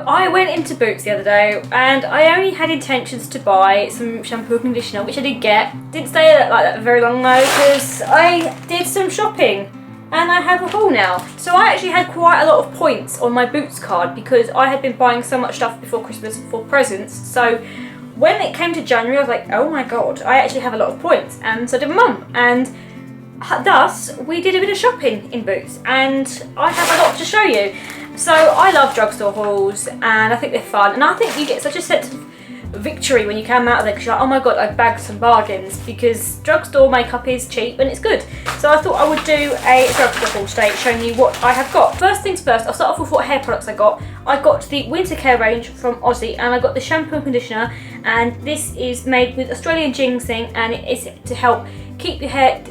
I went into Boots the other day and I only had intentions to buy some shampoo and conditioner, which I did get. Didn't stay like that very long though, because I did some shopping and I have a haul now. So I actually had quite a lot of points on my Boots card because I had been buying so much stuff before Christmas for presents. So when it came to January, I was like, oh my god, I actually have a lot of points, and so did my mum. And thus, we did a bit of shopping in Boots, and I have a lot to show you. So I love drugstore hauls, and I think they're fun, and I think you get such a sense of victory when you come out of there because you're like, oh my god, I've bagged some bargains, because drugstore makeup is cheap and it's good. So I thought I would do a drugstore haul today showing you what I have got. First things first, I'll start off with what hair products I got. I got the winter care range from Aussie, and I got the shampoo and conditioner, and this is made with Australian ginseng, and it is to help keep your hair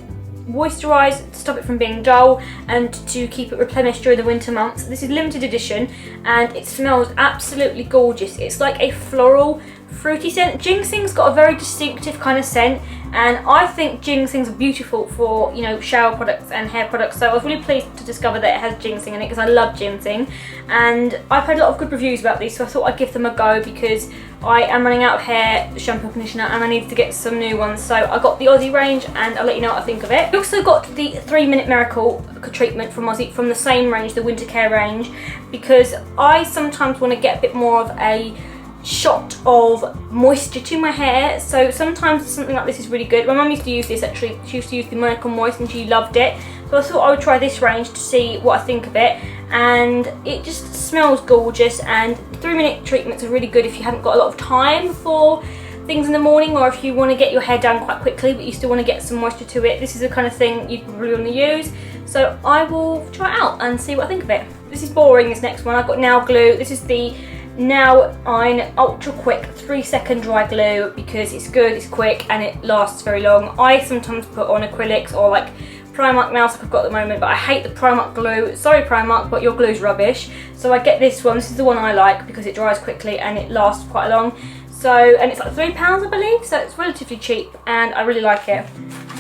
moisturised, to stop it from being dull, and to keep it replenished during the winter months. This is limited edition and it smells absolutely gorgeous. It's like a floral fruity scent. Ginseng's got a very distinctive kind of scent, and I think ginseng's beautiful for, you know, shower products and hair products. So I was really pleased to discover that it has ginseng in it because I love ginseng, and I've heard a lot of good reviews about these, so I thought I'd give them a go because I am running out of hair shampoo and conditioner and I need to get some new ones. So I got the Aussie range and I'll let you know what I think of it. I also got the 3-Minute Miracle treatment from Aussie from the same range, the winter care range, because I sometimes want to get a bit more of a shot of moisture to my hair. So sometimes something like this is really good. My mum used to use this actually. She used to use the Miracle Moist and she loved it. So I thought I would try this range to see what I think of it. And it just smells gorgeous, and 3-minute treatments are really good if you haven't got a lot of time for things in the morning, or if you want to get your hair done quite quickly but you still want to get some moisture to it. This is the kind of thing you probably want to use. So I will try it out and see what I think of it. This is boring, this next one. I've got Now Glue. This is the Now Iron Ultra Quick 3-second dry glue because it's good, it's quick, and it lasts very long. I sometimes put on acrylics or like Primark mouse like I've got at the moment, but I hate the Primark glue. Sorry Primark, but your glue's rubbish. So I get this one. This is the one I like because it dries quickly and it lasts quite long. So, and it's like £3 I believe, so it's relatively cheap and I really like it.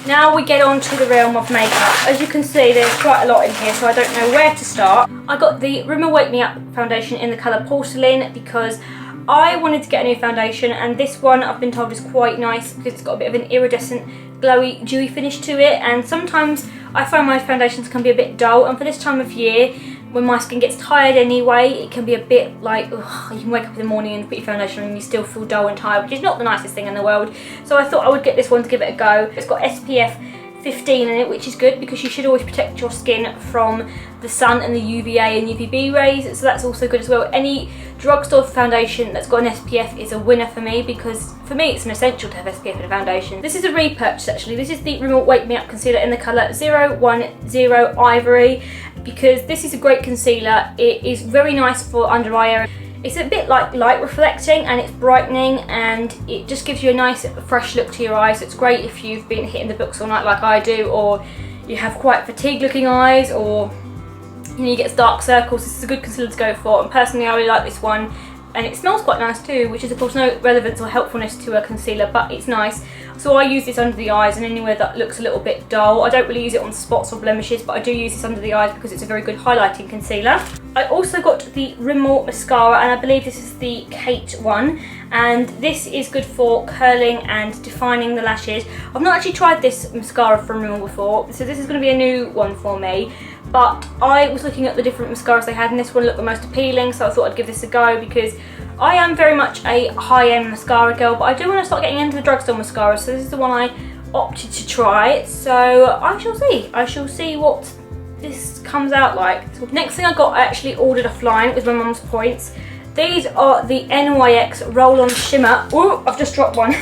Now we get on to the realm of makeup. As you can see, there's quite a lot in here, so I don't know where to start. I got the Rimmel Wake Me Up foundation in the colour Porcelain because I wanted to get a new foundation, and this one I've been told is quite nice because it's got a bit of an iridescent, glowy, dewy finish to it. And sometimes I find my foundations can be a bit dull, and for this time of year, when my skin gets tired anyway, it can be a bit like, ugh, you can wake up in the morning and put your foundation on and you still feel dull and tired, which is not the nicest thing in the world. So I thought I would get this one to give it a go. It's got SPF 15 in it, which is good because you should always protect your skin from the sun and the UVA and UVB rays, so that's also good as well. Any drugstore foundation that's got an SPF is a winner for me, because for me it's an essential to have SPF in a foundation. This is a repurchase actually. This is the Rimmel Wake Me Up concealer in the colour 010 Ivory, because this is a great concealer. It is very nice for under eye area. It's a bit like light reflecting and it's brightening, and it just gives you a nice fresh look to your eyes. It's great if you've been hitting the books all night like I do, or you have quite fatigued looking eyes, or you know, you get dark circles. This is a good concealer to go for, and personally I really like this one, and it smells quite nice too, which is of course no relevance or helpfulness to a concealer, but it's nice. So I use this under the eyes and anywhere that looks a little bit dull. I don't really use it on spots or blemishes, but I do use this under the eyes because it's a very good highlighting concealer. I also got the Rimmel mascara, and I believe this is the Kate one, and this is good for curling and defining the lashes. I've not actually tried this mascara from Rimmel before, so this is going to be a new one for me. But I was looking at the different mascaras they had, and this one looked the most appealing, so I thought I'd give this a go because I am very much a high-end mascara girl, but I do want to start getting into the drugstore mascara, so this is the one I opted to try. So I shall see what this comes out like. So next thing I got, I actually ordered offline with my mum's points. These are the NYX Roll-On Shimmer. Ooh, I've just dropped one.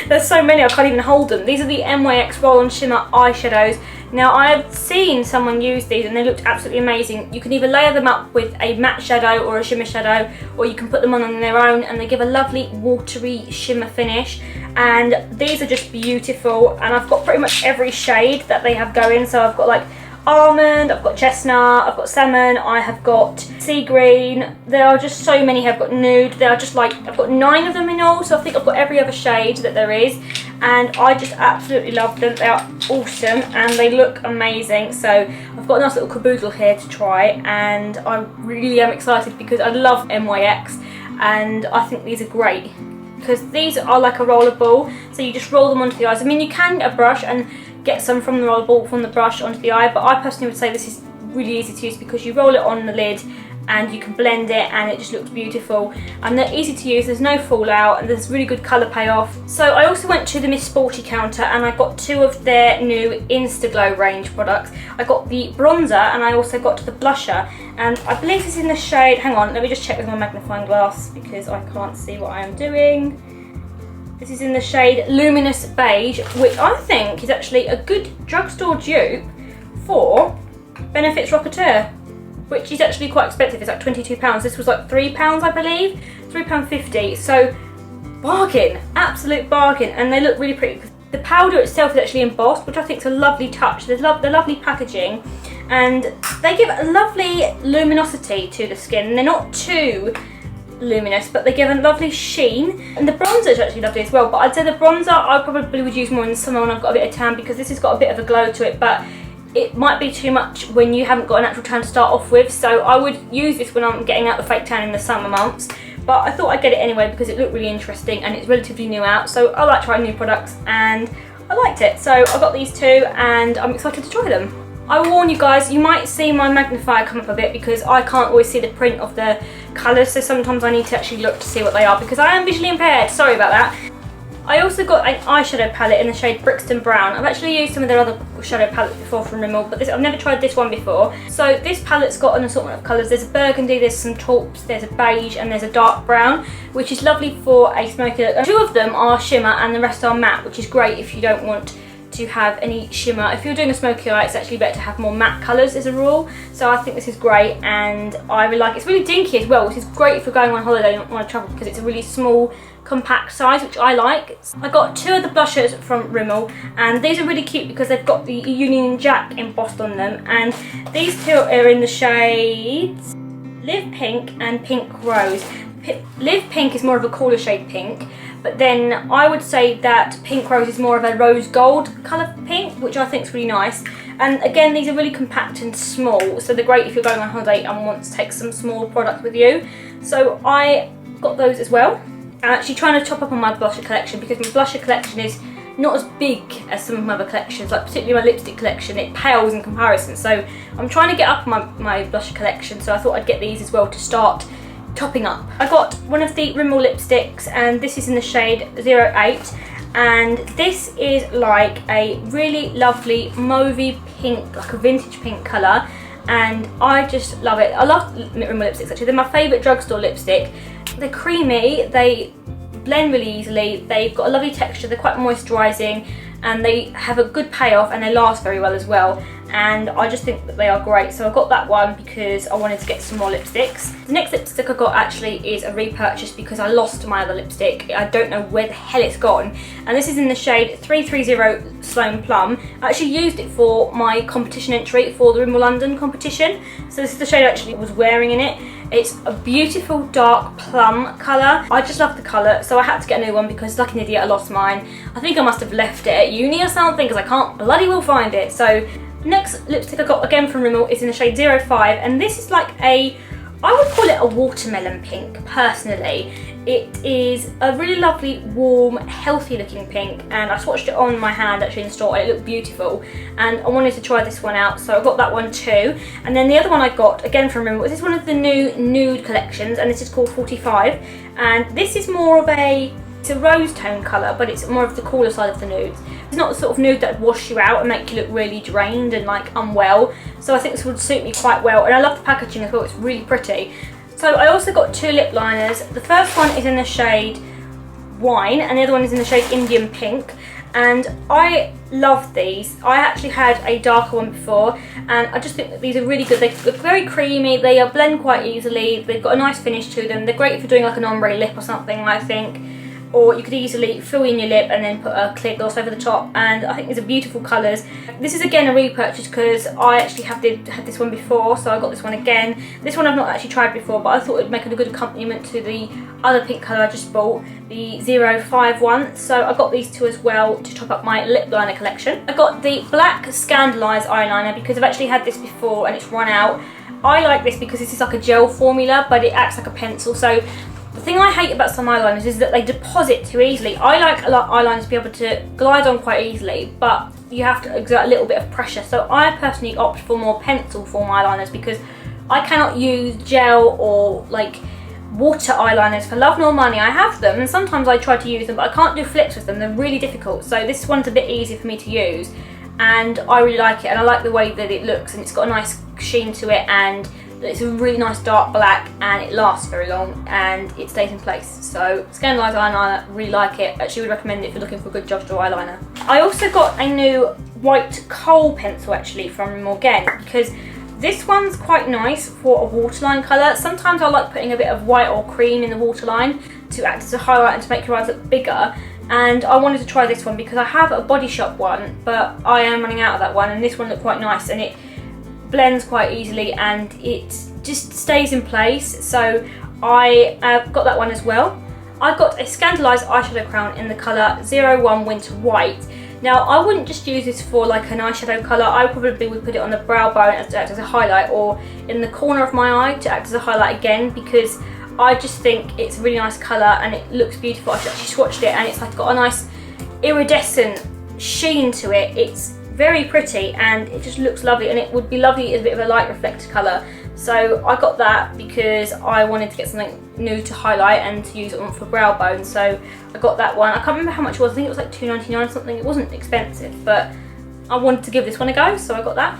There's so many I can't even hold them. These are the NYX Roll-On Shimmer eyeshadows. Now I've seen someone use these and they looked absolutely amazing. You can either layer them up with a matte shadow or a shimmer shadow, or you can put them on their own, and they give a lovely watery shimmer finish. And these are just beautiful, and I've got pretty much every shade that they have going. So I've got like almond, I've got chestnut, I've got salmon, I have got sea green. There are just so many. I've got nude. There are just like, I've got 9 of them in all, so I think I've got every other shade that there is, and I just absolutely love them. They are awesome and they look amazing. So I've got a nice little caboodle here to try, and I really am excited because I love NYX. and I think these are great because these are like a roller ball, so you just roll them onto the eyes. I mean, you can get a brush and get some from the roller ball from the brush onto the eye, but I personally would say this is really easy to use because you roll it on the lid and you can blend it and it just looks beautiful, and they're easy to use, there's no fallout, and there's really good colour payoff. So I also went to the Miss Sporty counter and I got 2 of their new Instaglow range products. I got the bronzer and I also got the blusher, and I believe this is in the shade, hang on, let me just check with my magnifying glass because I can't see what I am doing. This is in the shade Luminous Beige, which I think is actually a good drugstore dupe for Benefits Rocketeur, which is actually quite expensive. It's like £22. This was like £3, I believe, £3.50. So bargain, absolute bargain, and they look really pretty. The powder itself is actually embossed, which I think is a lovely touch. They're lovely packaging, and they give a lovely luminosity to the skin. And they're not too luminous, but they give a lovely sheen. And the bronzer is actually lovely as well. But I'd say the bronzer I probably would use more in the summer when I've got a bit of tan, because this has got a bit of a glow to it. But it might be too much when you haven't got a natural tan to start off with, so I would use this when I'm getting out the fake tan in the summer months. But I thought I'd get it anyway because it looked really interesting and it's relatively new out, so I like trying new products and I liked it. So I got these 2 and I'm excited to try them. I warn you guys, you might see my magnifier come up a bit because I can't always see the print of the colours, so sometimes I need to actually look to see what they are because I am visually impaired, sorry about that. I also got an eyeshadow palette in the shade Brixton Brown. I've actually used some of their other shadow palettes before from Rimmel, but I've never tried this one before. So this palette's got an assortment of colours. There's a burgundy, there's some taupes, there's a beige, and there's a dark brown, which is lovely for a smoky look. 2 of them are shimmer and the rest are matte, which is great if you don't want to have any shimmer. If you're doing a smoky eye, it's actually better to have more matte colours as a rule. So I think this is great and I really like it. It's really dinky as well, which is great if you're going on holiday and want to travel because it's a really small, compact size, which I like. I got 2 of the blushers from Rimmel, and these are really cute because they've got the Union Jack embossed on them, and these 2 are in the shades Live Pink and Pink Rose. Live Pink is more of a cooler shade pink, but then I would say that Pink Rose is more of a rose gold colour pink, which I think is really nice. And again, these are really compact and small, so they're great if you're going on holiday and want to take some small product with you. So I got those as well. I'm actually trying to top up on my blusher collection because my blusher collection is not as big as some of my other collections, like particularly my lipstick collection. It pales in comparison, so I'm trying to get up my blusher collection, so I thought I'd get these as well to start topping up. I got one of the Rimmel lipsticks, and this is in the shade 08, and this is like a really lovely mauvey pink, like a vintage pink colour, and I just love it. I love Rimmel lipsticks actually, they're my favourite drugstore lipstick. They're creamy, they blend really easily, they've got a lovely texture, they're quite moisturising, and they have a good payoff and they last very well as well. And I just think that they are great, so I got that one because I wanted to get some more lipsticks. The next lipstick I got actually is a repurchase because I lost my other lipstick. I don't know where the hell it's gone, and this is in the shade 330 Sloan Plum. I actually used it for my competition entry for the Rimmel London competition, so this is the shade I actually was wearing in it. It's a beautiful dark plum colour. I just love the colour, so I had to get a new one because like an idiot I lost mine. I think I must have left it at uni or something because I can't bloody well find it. So the next lipstick I got again from Rimmel is in the shade 05, and this is like a, I would call it a watermelon pink personally. It is a really lovely, warm, healthy looking pink, and I swatched it on my hand actually in the store and it looked beautiful, and I wanted to try this one out, so I got that one too. And then the other one I got again from Rimmel, this is one of the new nude collections, and this is called 45, and this is more of a, it's a rose tone colour, but it's more of the cooler side of the nudes. It's not the sort of nude that would wash you out and make you look really drained and like unwell, so I think this would suit me quite well, and I love the packaging as well, it's really pretty. So I also got 2 lip liners. The first one is in the shade Wine and the other one is in the shade Indian Pink, and I love these. I actually had a darker one before and I just think that these are really good. They're very creamy, they blend quite easily, they've got a nice finish to them. They're great if you're doing like an ombre lip or something, I think. Or you could easily fill in your lip and then put a clear gloss over the top, and I think these are beautiful colours. This is again a repurchase because I actually had this one before, so I got this one again. This one I've not actually tried before, but I thought it would make a good accompaniment to the other pink colour I just bought, the 051, so I got these 2 as well to top up my lip liner collection. I got the black Scandalise eyeliner because I've actually had this before and it's run out. I like this because this is like a gel formula, but it acts like a pencil, so The thing I hate about some eyeliners is that they deposit too easily. I like eyeliners to be able to glide on quite easily, but you have to exert a little bit of pressure. So I personally opt for more pencil form eyeliners because I cannot use gel or like water eyeliners for love nor money. I have them and sometimes I try to use them, but I can't do flips with them. They're really difficult. So this one's a bit easier for me to use, and I really like it, and I like the way that it looks, and it's got a nice sheen to it, and it's a really nice dark black, and it lasts very long and it stays in place. So Scandalised eyeliner, really like it. Actually would recommend it if you're looking for a good drugstore eyeliner. I also got a new white kohl pencil actually from Rimmel again, because this one's quite nice for a waterline colour. Sometimes I like putting a bit of white or cream in the waterline to act as a highlight and to make your eyes look bigger. And I wanted to try this one because I have a Body Shop one, but I am running out of that one, and this one looked quite nice, and it blends quite easily and it just stays in place. So I got that one as well. I got a Scandalised eyeshadow crown in the colour 01 Winter White. Now I wouldn't just use this for like an eyeshadow colour, I probably would put it on the brow bone to act as a highlight, or in the corner of my eye to act as a highlight again, because I just think it's a really nice colour and it looks beautiful. I've actually swatched it and it's like got a nice iridescent sheen to it. It's very pretty and it just looks lovely, and it would be lovely as a bit of a light reflected colour. So I got that because I wanted to get something new to highlight and to use it on for brow bone. So I got that one. I can't remember how much it was. I think it was like $2.99 or something. It wasn't expensive, but I wanted to give this one a go, so I got that.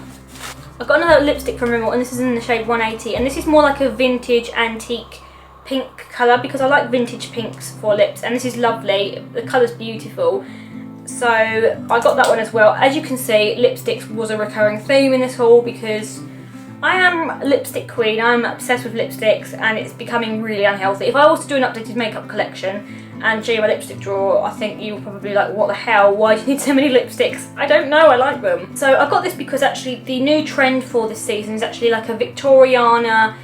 I got another lipstick from Rimmel, and this is in the shade 180, and this is more like a vintage antique pink colour because I like vintage pinks for lips, and this is lovely. The colour's beautiful. So I got that one as well. As you can see, lipsticks was a recurring theme in this haul because I am a lipstick queen. I'm obsessed with lipsticks and it's becoming really unhealthy. If I was to do an updated makeup collection and show you my lipstick drawer, I think you'll probably be like, what the hell, why do you need so many lipsticks? I don't know, I like them. So I got this because actually the new trend for this season is actually like a Victoriana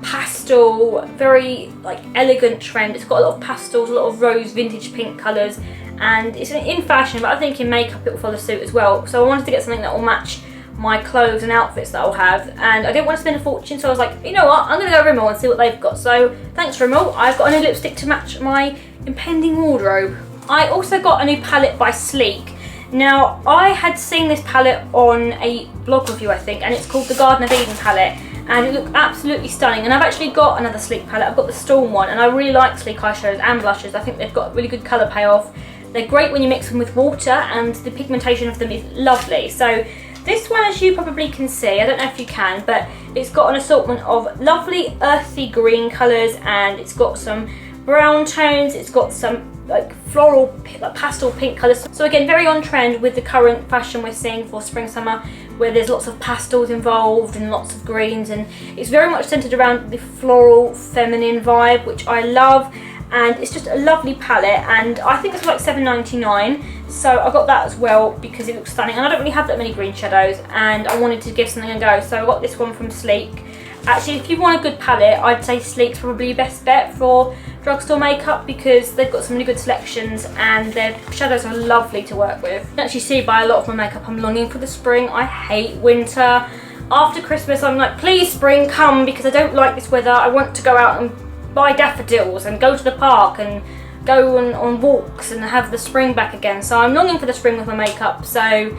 pastel, very like elegant trend. It's got a lot of pastels, a lot of rose vintage pink colours, and it's in fashion, but I think in makeup it will follow suit as well. So I wanted to get something that will match my clothes and outfits that I'll have, and I didn't want to spend a fortune, so I was like, you know what, I'm going to go Rimmel and see what they've got. So thanks Rimmel, I've got a new lipstick to match my impending wardrobe. I also got a new palette by Sleek. Now I had seen this palette on a blog review I think, and it's called the Garden of Eden palette, and it looked absolutely stunning. And I've actually got another Sleek palette, I've got the Storm one, and I really like Sleek eyeshadows and blushes. I think they've got really good colour payoff. They're great when you mix them with water, and the pigmentation of them is lovely. So this one, as you probably can see, I don't know if you can, but it's got an assortment of lovely earthy green colours, and it's got some brown tones, it's got some like floral, like pastel pink colours. So again, very on trend with the current fashion we're seeing for spring summer, where there's lots of pastels involved and lots of greens, and it's very much centred around the floral feminine vibe, which I love. And it's just a lovely palette, and I think it's like $7.99, so I got that as well because it looks stunning, and I don't really have that many green shadows and I wanted to give something a go, so I got this one from Sleek. Actually, if you want a good palette, I'd say Sleek's probably your best bet for drugstore makeup because they've got some really good selections and their shadows are lovely to work with. You can actually see by a lot of my makeup I'm longing for the spring. I hate winter. After Christmas I'm like, please spring come, because I don't like this weather. I want to go out and buy daffodils and go to the park and go on walks and have the spring back again. So I'm longing for the spring with my makeup. So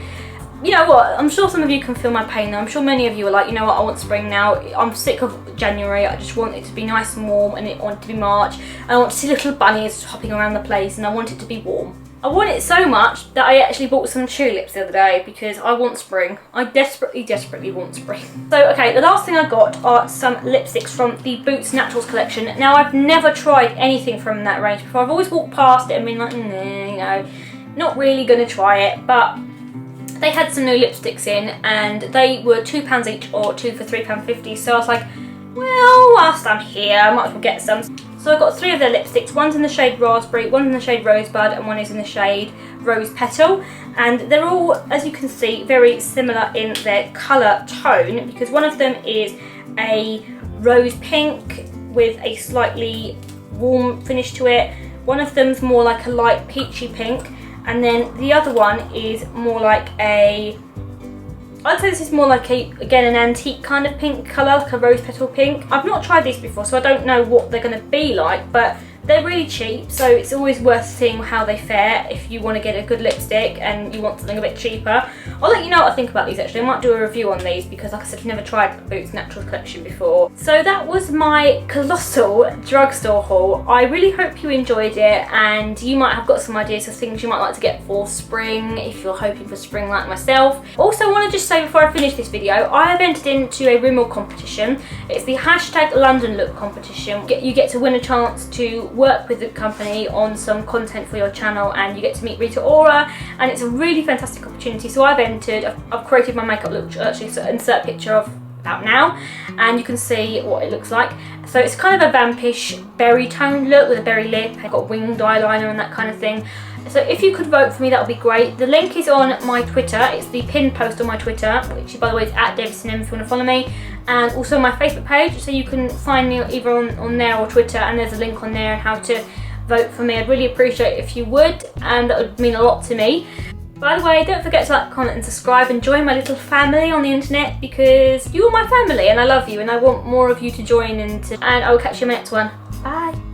you know what, I'm sure some of you can feel my pain though. I'm sure many of you are like, you know what, I want spring now. I'm sick of January. I just want it to be nice and warm, and I want it to be March. And I want to see little bunnies hopping around the place, and I want it to be warm. I want it so much that I actually bought some tulips the other day because I want spring. I desperately want spring. So okay, the last thing I got are some lipsticks from the Boots Naturals collection. Now I've never tried anything from that range before. I've always walked past it and been like, nah, you know, not really gonna try it, but they had some new lipsticks in and they were £2 each or two for £3.50. So I was like, well, whilst I'm here, I might as well get some. So I got 3 of their lipsticks. One's in the shade Raspberry, one's in the shade Rosebud, and one is in the shade Rose Petal. And they're all, as you can see, very similar in their colour tone, because one of them is a rose pink with a slightly warm finish to it. One of them's more like a light peachy pink, and then the other one is more like a I'd say this is more like again, an antique kind of pink colour, like a rose petal pink. I've not tried these before, so I don't know what they're going to be like, but they're really cheap, so it's always worth seeing how they fare if you want to get a good lipstick and you want something a bit cheaper. I'll let you know what I think about these actually. I might do a review on these because, like I said, I've never tried Boots Naturals collection before. So that was my colossal drugstore haul. I really hope you enjoyed it, and you might have got some ideas of things you might like to get for spring if you're hoping for spring like myself. Also, I want to just say before I finish this video, I have entered into a Rimmel competition. It's the #LondonLook competition. You get to win a chance to work with the company on some content for your channel, and you get to meet Rita Ora, and it's a really fantastic opportunity. So I've entered, I've created my makeup look, which I'll actually insert a picture of about now, and you can see what it looks like. So it's kind of a vampish berry tone look with a berry lip. I've got winged eyeliner and that kind of thing. So if you could vote for me, that would be great. The link is on my Twitter. It's the pinned post on my Twitter, which by the way is @DavisonM if you want to follow me, and also my Facebook page, so you can find me either on there or Twitter, and there's a link on there on how to vote for me. I'd really appreciate it if you would, and that would mean a lot to me. By the way, don't forget to like, comment and subscribe and join my little family on the internet, because you are my family and I love you and I want more of you to join, and I will catch you in the next one. Bye!